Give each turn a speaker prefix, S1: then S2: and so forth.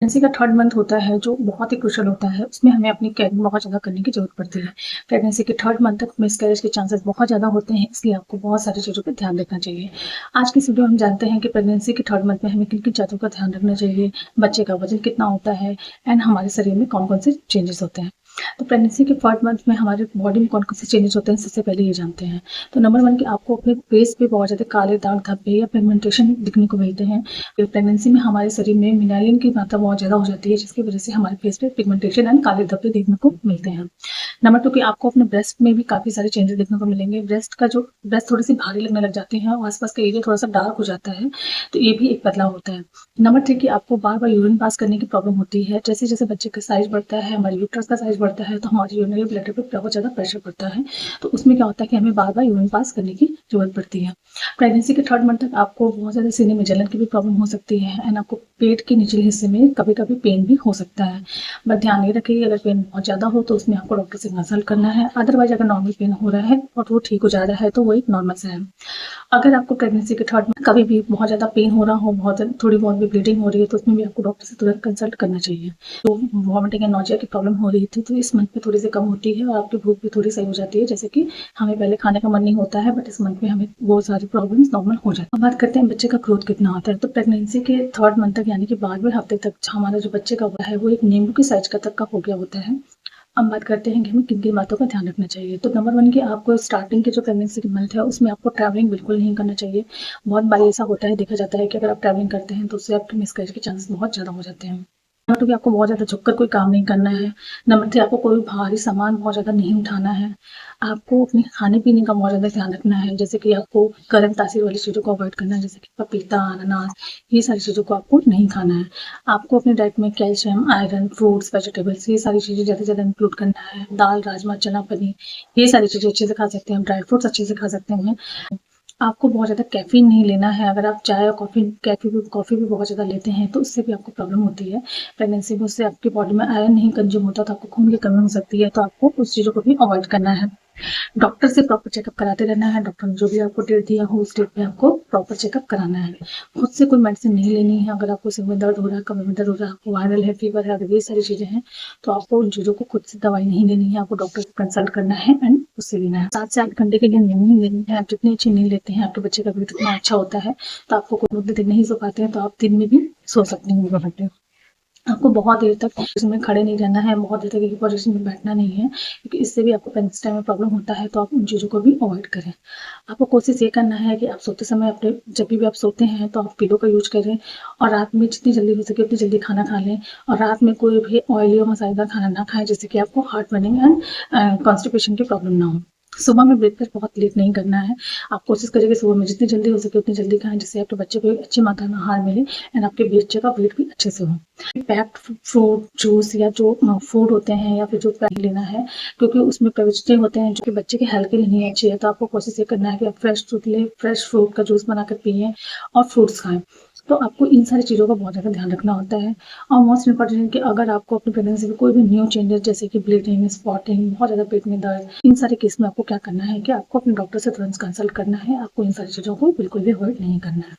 S1: Pregnancy का third month होता है जो बहुत ही क्रूशियल होता है। उसमें हमें अपनी केयरिंग बहुत ज़्यादा करने की ज़रूरत पड़ती है। प्रेगनेंसी के थर्ड मंथ तक मिसकैरेज के चांसेस बहुत ज़्यादा होते हैं, इसलिए आपको बहुत सारी चीज़ों पर ध्यान रखना चाहिए। आज की इस वीडियो में हम जानते हैं कि प्रेगनेंसी के थर्ड मंथ में हमें किन किन चीज़ों का ध्यान रखना चाहिए, बच्चे का वजन कितना होता है एंड हमारे शरीर में कौन कौन से चेंजेस होते हैं। तो प्रेगनेंसी के थर्ड मंथ में हमारे बॉडी में कौन कौन से चेंजेस होते हैं, सबसे पहले ये जानते हैं। तो नंबर वन कि आपको अपने फेस पे बहुत ज़्यादा काले दाग धब्बे या पिगमेंटेशन दिखने को मिलते हैं। प्रेगनेंसी में हमारे शरीर में मिनरलिन की मात्रा बहुत ज़्यादा हो जाती है, जिसकी वजह से हमारे फेस पे पिगमेंटेशन एंड काले धब्बे देखने को मिलते हैं। नंबर टू कि आपको अपने ब्रेस्ट में भी काफ़ी सारे चेंजेस देखने को मिलेंगे। ब्रेस्ट थोड़ी सी भारी लगने लग जाती है और आसपास का एरिया थोड़ा सा डार्क हो जाता है, तो ये भी एक बदलाव होता है। नंबर थ्री कि आपको बार बार यूरिन पास करने की प्रॉब्लम होती है। जैसे जैसे बच्चे का साइज बढ़ता है, हमारे यूट्रस का साइज बढ़ता है, तो हमारी यूरिनरी ब्लैडर पर बहुत ज़्यादा प्रेशर पड़ता है। तो उसमें क्या होता है कि हमें बार बार यूरिन पास करने की जरूरत पड़ती है। प्रेगनेंसी के थर्ड मंथ तक आपको बहुत ज़्यादा सीने में जलन की भी प्रॉब्लम हो सकती है एंड आपको पेट के निचले हिस्से में कभी कभी पेन भी हो सकता है। बट ध्यान ये रखिए, अगर पेन बहुत ज़्यादा हो तो उसमें आपको डॉक्टर से कंसल्ट करना है। अदरवाइज अगर नॉर्मल पेन हो रहा है और वो ठीक हो जा रहा है तो वो एक नॉर्मल सा है। अगर आपको प्रेगनेंसी के थर्ड में कभी भी बहुत ज़्यादा पेन हो रहा हो, थोड़ी बहुत भी ब्लीडिंग हो रही है, तो उसमें भी आपको डॉक्टर से तुरंत कंसल्ट करना चाहिए। तो वॉमिटिंग एंड नोजिया की प्रॉब्लम हो रही थी, तो इस मंथ में थोड़ी सी कम होती है और आपकी भूख भी थोड़ी सही हो जाती है। जैसे कि हमें पहले खाने का मन नहीं होता है, बट इस मंथ में हमें बहुत सारी प्रॉब्लम्स नॉर्मल हो जाती है। अब बात करते हैं बच्चे का ग्रोथ कितना होता है। तो प्रेगनेंसी के थर्ड मंथ तक यानी कि 12वें हफ्ते तक हमारा जो बच्चे का हुआ है वो एक नींबू के साइज का तक का हो गया होता है। अब बात करते हैं कि हमें किन किन बातों का ध्यान रखना चाहिए। तो नंबर वन कि आपको स्टार्टिंग के जो प्रेगनेंसी के मंथ है उसमें आपको ट्रैवलिंग बिल्कुल नहीं करना चाहिए। बहुत बार ऐसा होता है, देखा जाता है कि अगर आप ट्रैवलिंग करते हैं तो उससे आपके मिसकैरेज के चांसेस बहुत ज़्यादा हो जाते हैं। नंबर टू कि आपको बहुत ज़्यादा झुककर कोई काम नहीं करना है। नंबर थ्री आपको कोई भारी सामान बहुत ज़्यादा नहीं उठाना है। आपको अपने खाने पीने का बहुत ज़्यादा ध्यान रखना है, जैसे कि आपको गर्म तासीर वाली चीज़ों को अवॉइड करना है, जैसे कि पपीता, अनानास, ये सारी चीज़ों को आपको नहीं खाना है। आपको अपनी डाइट में कैल्शियम, आयरन, फ्रूट्स, वेजिटेबल्स, ये सारी चीज़ें ज़्यादा से ज़्यादा इंक्लूड करना है। दाल, राजमा, चना, पनीर, ये सारी चीज़ें अच्छे से खा सकते हैं। ड्राई फ्रूट्स अच्छे से खा सकते हैं। आपको बहुत ज़्यादा कैफ़ीन नहीं लेना है। अगर आप चाय और कॉफ़ी भी बहुत ज़्यादा लेते हैं तो उससे भी आपको प्रॉब्लम होती है। प्रेगनेंसी में उससे आपकी बॉडी में आयरन नहीं कंज्यूम होता, तो आपको खून की कमी हो सकती है, तो आपको उस चीज़ों को भी अवॉइड करना है। डॉक्टर से प्रॉपर चेकअप कराते रहना है। डॉक्टर ने जो भी आपको डेट दिया हो उस डेट पे आपको प्रॉपर चेकअप कराना है। खुद से कोई मेडिसिन नहीं लेनी है। अगर आपको सिर में दर्द हो रहा है, कमर में दर्द हो रहा है, आपको वायरल है, फीवर है, अगर ये सारी चीज़ें हैं तो आपको उन चीज़ों को खुद से दवाई नहीं लेनी है। आपको डॉक्टर से कंसल्ट करना है एंड उससे लेना है। 7 से 8 घंटे की नींद नहीं लेनी है। आप जितनी अच्छी नींद लेते हैं आपके बच्चे का वेट उतना अच्छा होता है। तो आपको कोई उतने दिन नहीं सो पाते हैं तो आप दिन में भी सो सकते हैं 2 घंटे। आपको बहुत देर तक पोजीशन में खड़े नहीं रहना है, बहुत देर तक एक ही पोजीशन में बैठना नहीं है, क्योंकि इससे भी आपको प्रेग्नेंसी टाइम में प्रॉब्लम होता है, तो आप उन चीज़ों को भी अवॉइड करें। आपको कोशिश ये करना है कि आप सोते समय अपने जब भी आप सोते हैं तो आप पिलो का यूज़ करें और रात में जितनी जल्दी हो सके उतनी जल्दी खाना खा लें और रात में कोई भी ऑयली और मसालेदार खाना ना खाएँ, जिससे कि आपको हार्ट बर्निंग एंड कॉन्स्टिपेशन की प्रॉब्लम ना हो। सुबह में ब्रेकफास्ट बहुत लेट नहीं करना है। आप कोशिश करिए कि सुबह में जितनी जल्दी हो सके उतनी जल्दी खाएँ, जिससे आपके बच्चे को एक अच्छी मात्रा में आहार मिले एंड आपके बच्चे का वेट भी अच्छे से हो। पैक्ड फ्रूट जूस या जो फूड होते हैं या फिर जो पैक लेना है, क्योंकि उसमें प्रविष्टि होते हैं जो कि बच्चे के हेल्थ के लिए नहीं अच्छी है। तो आपको कोशिश ये करना है कि आप फ्रेश फ्रूट लें, फ्रेश फ्रूट का जूस बनाकर पिएं और फ्रूट्स खाएं। तो आपको इन सारी चीज़ों का बहुत ज़्यादा ध्यान रखना होता है। और मोस्ट इम्पॉर्टेंट कि अगर आपको अपनी प्रेगनेंसी में कोई भी न्यू चेंजेस जैसे कि ब्लीडिंग, स्पॉटिंग, बहुत ज़्यादा पेट में दर्द, इन सारे केस में आपको क्या करना है कि आपको अपने डॉक्टर से तुरंत कंसल्ट करना है। आपको इन सारी चीज़ों को बिल्कुल भी अवॉइड नहीं करना है।